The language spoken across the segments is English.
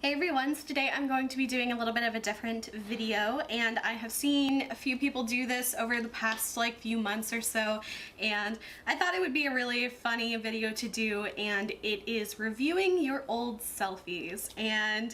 Hey everyone, so today I'm going to be doing a little bit of a different video, and I have seen a few people do this over the past few months or so, and I thought it would be a really funny video to do, and it is reviewing your old selfies. And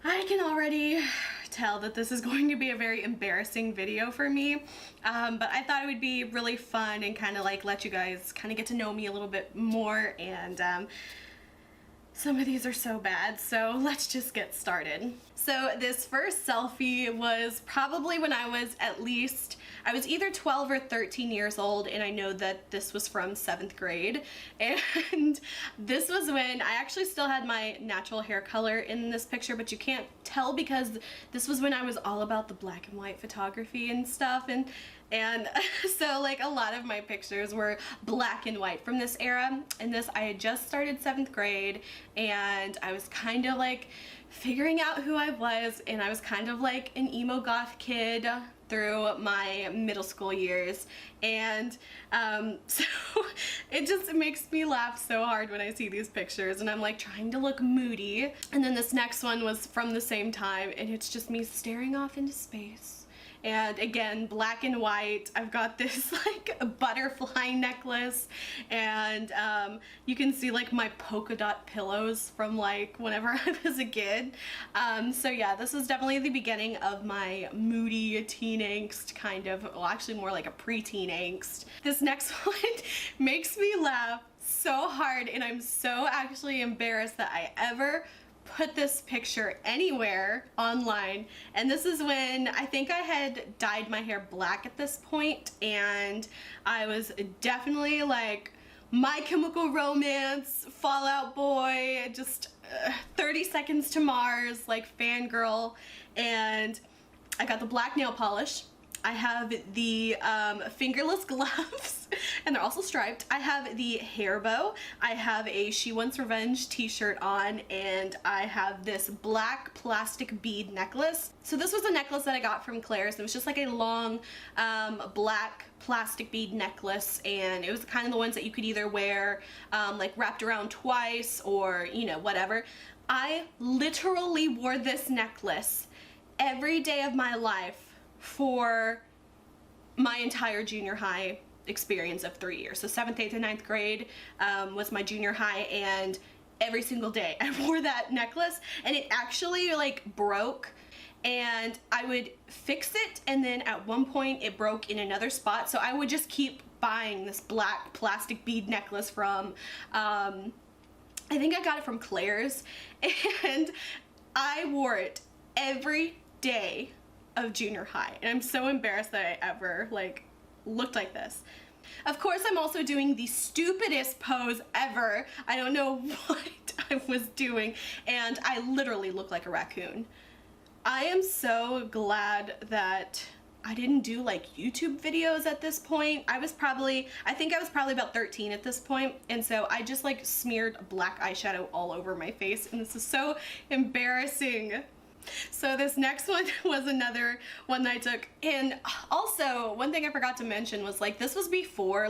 I can already tell that this is going to be a very embarrassing video for me, but I thought it would be really fun and kind of let you guys kind of get to know me a little bit more. And some of these are so bad, so let's just get started. So this first selfie was probably when I was I was either 12 or 13 years old, and I know that this was from 7th grade. And this was when I actually still had my natural hair color in this picture, but you can't tell because this was when I was all about the black and white photography and stuff, and so a lot of my pictures were black and white from this era. And this, I had just started 7th grade, and I was kind of figuring out who I was, and I was kind of like an emo goth kid through my middle school years. And so it makes me laugh so hard when I see these pictures, and I'm trying to look moody. And then this next one was from the same time, and it's just me staring off into space. And again, black and white. I've got this butterfly necklace, and you can see my polka dot pillows from whenever I was a kid. So yeah, this is definitely the beginning of my moody teen angst kind of, well, actually more like a preteen angst. This next one makes me laugh so hard, and I'm so actually embarrassed that I ever put this picture anywhere online. And this is when I think I had dyed my hair black at this point, and I was definitely My Chemical Romance, Fall Out Boy, just 30 Seconds to Mars, fangirl. And I got the black nail polish. I have the fingerless gloves, and they're also striped. I have the hair bow. I have a She Wants Revenge t-shirt on, and I have this black plastic bead necklace. So this was a necklace that I got from Claire's. It was just a long black plastic bead necklace, and it was kind of the ones that you could either wear wrapped around twice, or whatever. I literally wore this necklace every day of my life for my entire junior high experience of 3 years. So 7th, 8th, and 9th grade was my junior high, and every single day I wore that necklace, and it actually broke, and I would fix it, and then at one point it broke in another spot, so I would just keep buying this black plastic bead necklace from I think I got it from Claire's, and I wore it every day of junior high, and I'm so embarrassed that I ever looked like this. Of course, I'm also doing the stupidest pose ever. I don't know what I was doing, and I literally look like a raccoon. I am so glad that I didn't do YouTube videos at this point. I think I was probably about 13 at this point, and so I just smeared black eyeshadow all over my face, and this is so embarrassing. So this next one was another one that I took. And also, one thing I forgot to mention was this was before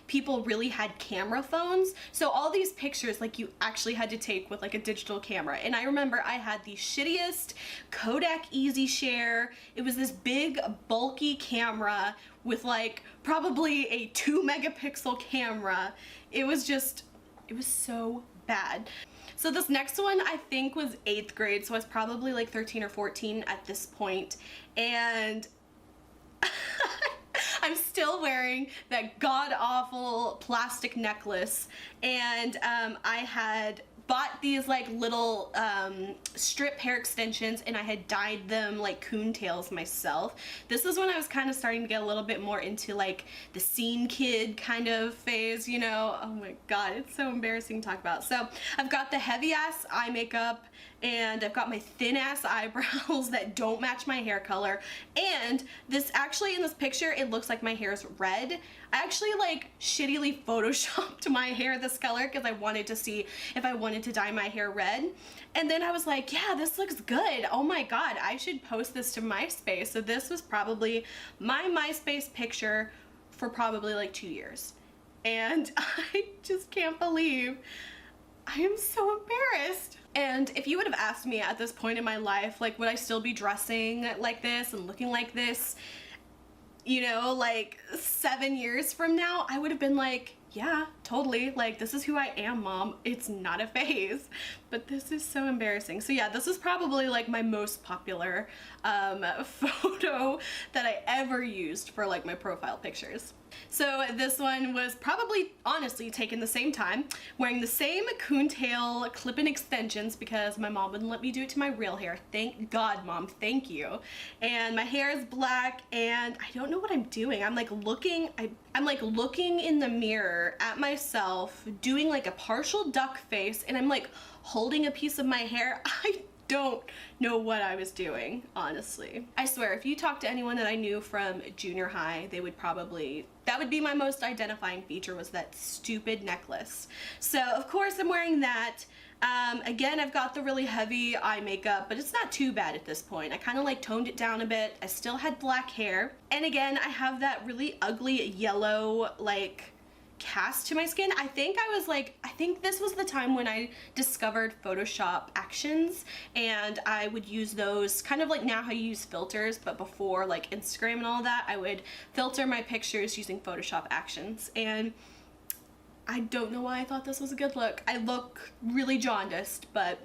people really had camera phones. So all these pictures you actually had to take with a digital camera. And I remember I had the shittiest Kodak Easy Share. It was this big bulky camera with probably a 2 megapixel camera. It was so bad. So this next one I think was 8th grade, so I was probably 13 or 14 at this point, and I'm still wearing that god-awful plastic necklace, and I had bought these little strip hair extensions, and I had dyed them coon tails myself. This is when I was kind of starting to get a little bit more into the scene kid kind of phase, Oh my god, it's so embarrassing to talk about. So I've got the heavy ass eye makeup, and I've got my thin ass eyebrows that don't match my hair color, and this actually in this picture it looks like my hair is red. I actually shittily photoshopped my hair this color because I wanted to see if I wanted to dye my hair red, and then I was like, yeah, this looks good. Oh my god, I should post this to MySpace. So this was probably my MySpace picture for probably 2 years, and I just can't believe I am so embarrassed. And if you would have asked me at this point in my life, like, would I still be dressing like this and looking like this, you know, like 7 years from now, I would have been like, yeah, totally. Like, this is who I am, Mom. It's not a phase. But this is so embarrassing. So yeah, this is probably like my most popular photo that I ever used for like my profile pictures. So this one was probably honestly taken the same time, wearing the same coontail clip-in extensions because my mom wouldn't let me do it to my real hair. Thank God, Mom, thank you. And my hair is black and I don't know what I'm doing. I'm like looking, I'm like looking in the mirror at myself, doing like a partial duck face, and I'm like holding a piece of my hair. I don't know what I was doing, honestly. I swear, if you talk to anyone that I knew from junior high, they would probably, that would be my most identifying feature, was that stupid necklace. So of course I'm wearing that. Again, I've got the really heavy eye makeup, but it's not too bad at this point. I kind of like toned it down a bit. I still had black hair. And again, I have that really ugly yellow, like, cast to my skin. I think this was the time when I discovered Photoshop actions, and I would use those kind of like now how you use filters, but before like Instagram and all that, I would filter my pictures using Photoshop actions. And I don't know why I thought this was a good look. I look really jaundiced, but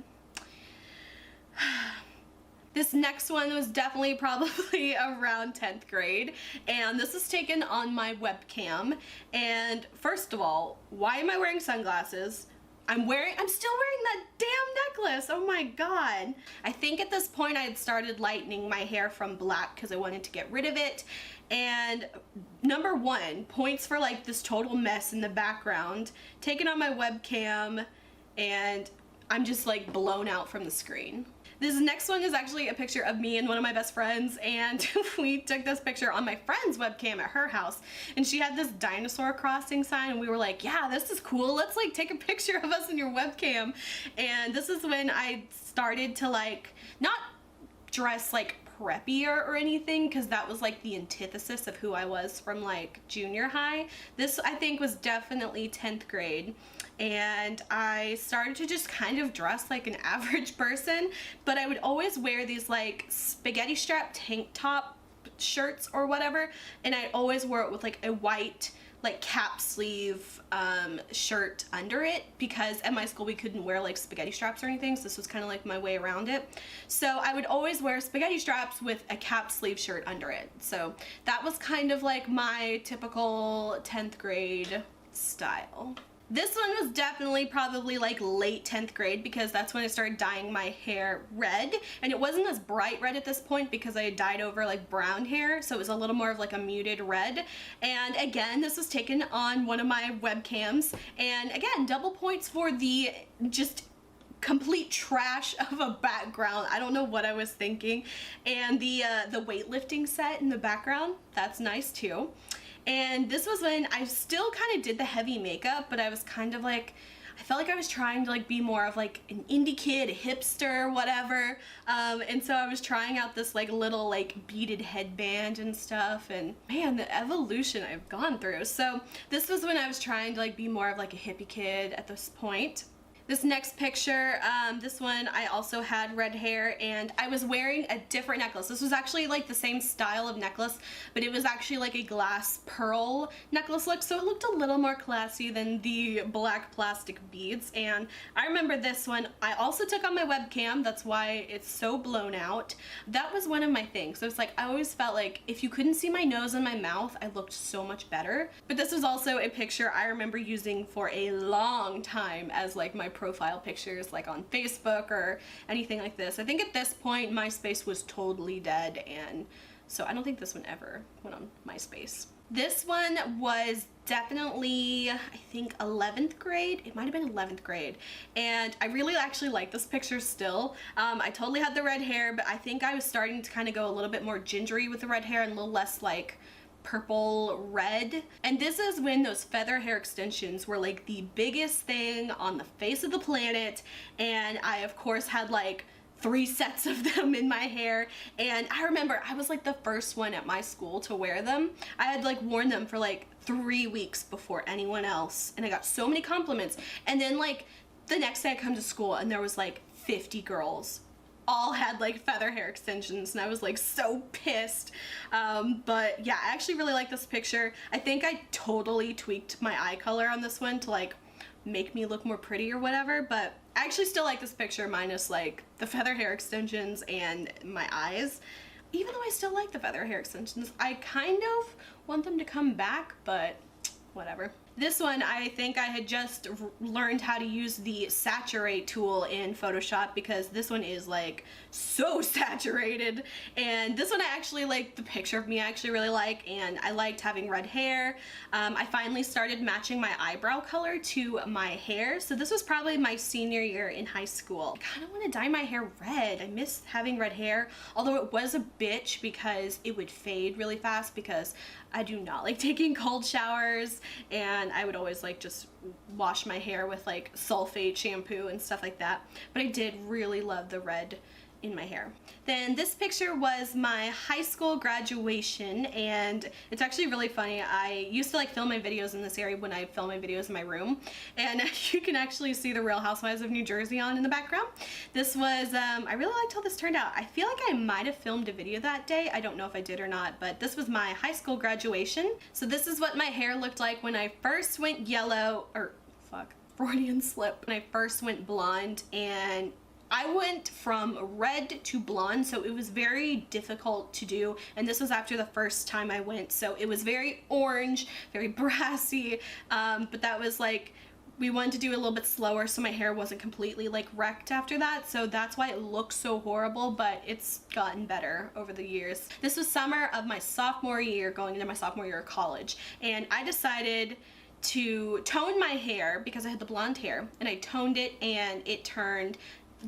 this next one was definitely probably around 10th grade, and this is taken on my webcam. And first of all, why am I wearing sunglasses? I'm still wearing that damn necklace. Oh my God. I think at this point I had started lightening my hair from black because I wanted to get rid of it. And number one, points for like this total mess in the background, taken on my webcam, and I'm just like blown out from the screen. This next one is actually a picture of me and one of my best friends, and we took this picture on my friend's webcam at her house, and she had this dinosaur crossing sign, and we were like, yeah, this is cool, let's like take a picture of us in your webcam. And this is when I started to like not dress like preppier or anything, because that was like the antithesis of who I was from like junior high. This I think was definitely 10th grade, and I started to just kind of dress like an average person, but I would always wear these like spaghetti strap tank top shirts or whatever, and I always wore it with like a white like cap sleeve shirt under it, because at my school we couldn't wear like spaghetti straps or anything, so this was kind of like my way around it. So I would always wear spaghetti straps with a cap sleeve shirt under it. So that was kind of like my typical 10th grade style. This one was definitely probably like late 10th grade, because that's when I started dyeing my hair red, and it wasn't as bright red at this point because I had dyed over like brown hair, so it was a little more of like a muted red. And again, this was taken on one of my webcams, and again, double points for the just complete trash of a background. I don't know what I was thinking. And the weightlifting set in the background, that's nice too. And this was when I still kind of did the heavy makeup, but I was kind of like, I felt like I was trying to like be more of like an indie kid, a hipster, whatever. And so I was trying out this like little like beaded headband and stuff, and man, the evolution I've gone through. So this was when I was trying to like be more of like a hippie kid at this point. This next picture, this one, I also had red hair, and I was wearing a different necklace. This was actually like the same style of necklace, but it was actually like a glass pearl necklace look, so it looked a little more classy than the black plastic beads. And I remember this one, I also took on my webcam, that's why it's so blown out. That was one of my things. So it's like, I always felt like if you couldn't see my nose and my mouth, I looked so much better. But this was also a picture I remember using for a long time as like my profile pictures, like on Facebook or anything like this. I think at this point MySpace was totally dead, and so I don't think this one ever went on MySpace. This one was definitely, I think 11th grade. It might have been 11th grade, and I really actually like this picture still. I totally had the red hair, but I think I was starting to kind of go a little bit more gingery with the red hair and a little less like purple red. And this is when those feather hair extensions were like the biggest thing on the face of the planet, and I of course had like 3 sets of them in my hair. And I remember I was like the first one at my school to wear them. I had like worn them for like 3 weeks before anyone else, and I got so many compliments. And then like The next day I come to school and there was like 50 girls. All had like feather hair extensions and I was like so pissed. But yeah, I actually really like this picture. I think I totally tweaked my eye color on this one to like make me look more pretty or whatever, but I actually still like this picture minus like the feather hair extensions and my eyes. Even though I still like the feather hair extensions, I kind of want them to come back, but whatever. This one, I think I had just learned how to use the saturate tool in Photoshop because this one is like so saturated. And this one I actually like, the picture of me I actually really like, and I liked having red hair. I finally started matching my eyebrow color to my hair. So this was probably my senior year in high school. I kind of want to dye my hair red. I miss having red hair, although it was a bitch because it would fade really fast because I do not like taking cold showers, and I would always like just wash my hair with like sulfate shampoo and stuff like that. But I did really love the red in my hair. Then this picture was my high school graduation, and it's actually really funny. I used to like film my videos in this area when I film my videos in my room, and you can actually see the Real Housewives of New Jersey on in the background. This was, I really liked how this turned out. I feel like I might have filmed a video that day. I don't know if I did or not, but this was my high school graduation. So this is what my hair looked like when I first went yellow, or fuck, Freudian slip, when I first went blonde, and I went from red to blonde, so it was very difficult to do, and this was after the first time I went, so it was very orange, very brassy, but that was like, we wanted to do it a little bit slower so my hair wasn't completely like wrecked after that, so that's why it looks so horrible, but it's gotten better over the years. This was summer of my sophomore year, going into my sophomore year of college, and I decided to tone my hair because I had the blonde hair, and I toned it and it turned,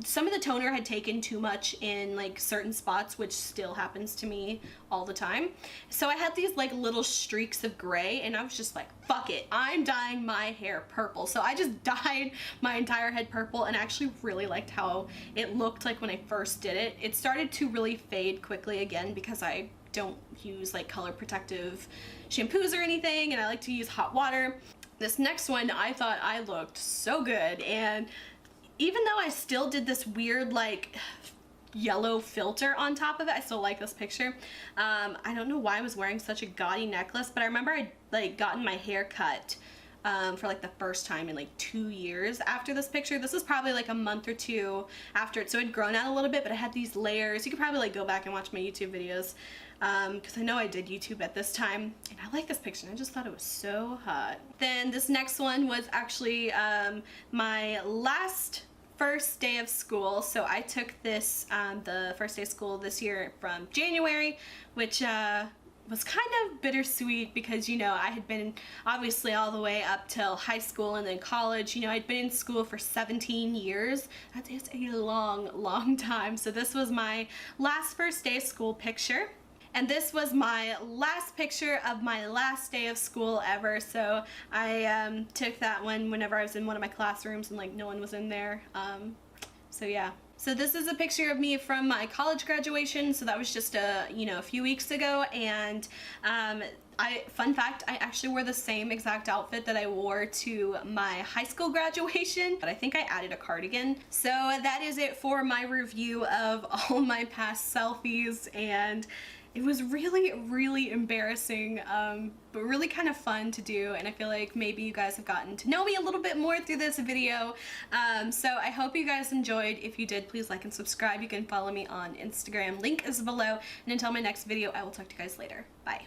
some of the toner had taken too much in like certain spots, which still happens to me all the time. So I had these like little streaks of gray, and I was just like, fuck it, I'm dyeing my hair purple. So I just dyed my entire head purple, and I actually really liked how it looked like when I first did it. It started to really fade quickly again because I don't use like color protective shampoos or anything, and I like to use hot water. This next one, I thought I looked so good, and even though I still did this weird like yellow filter on top of it, I still like this picture. I don't know why I was wearing such a gaudy necklace, but I remember I like gotten my hair cut for like the first time in like 2 years after this picture. This was probably like a month or two after it, so it'd grown out a little bit, but I had these layers. You could probably like go back and watch my YouTube videos because I know I did YouTube at this time, and I like this picture. I just thought it was so hot. Then this next one was actually my last first day of school. So I took this the first day of school this year from January, which was kind of bittersweet because, you know, I had been obviously all the way up till high school and then college. You know, I'd been in school for 17 years. That is a long time. So this was my last first day of school picture. And this was my last picture of my last day of school ever. So I took that one whenever I was in one of my classrooms and like no one was in there. So yeah. So this is a picture of me from my college graduation. So that was just a few weeks ago. And fun fact, I actually wore the same exact outfit that I wore to my high school graduation, but I think I added a cardigan. So that is it for my review of all my past selfies, and it was really embarrassing, but really kind of fun to do, and I feel like maybe you guys have gotten to know me a little bit more through this video. So I hope you guys enjoyed. If you did, please like and subscribe. You can follow me on Instagram. Link is below, and until my next video, I will talk to you guys later. Bye.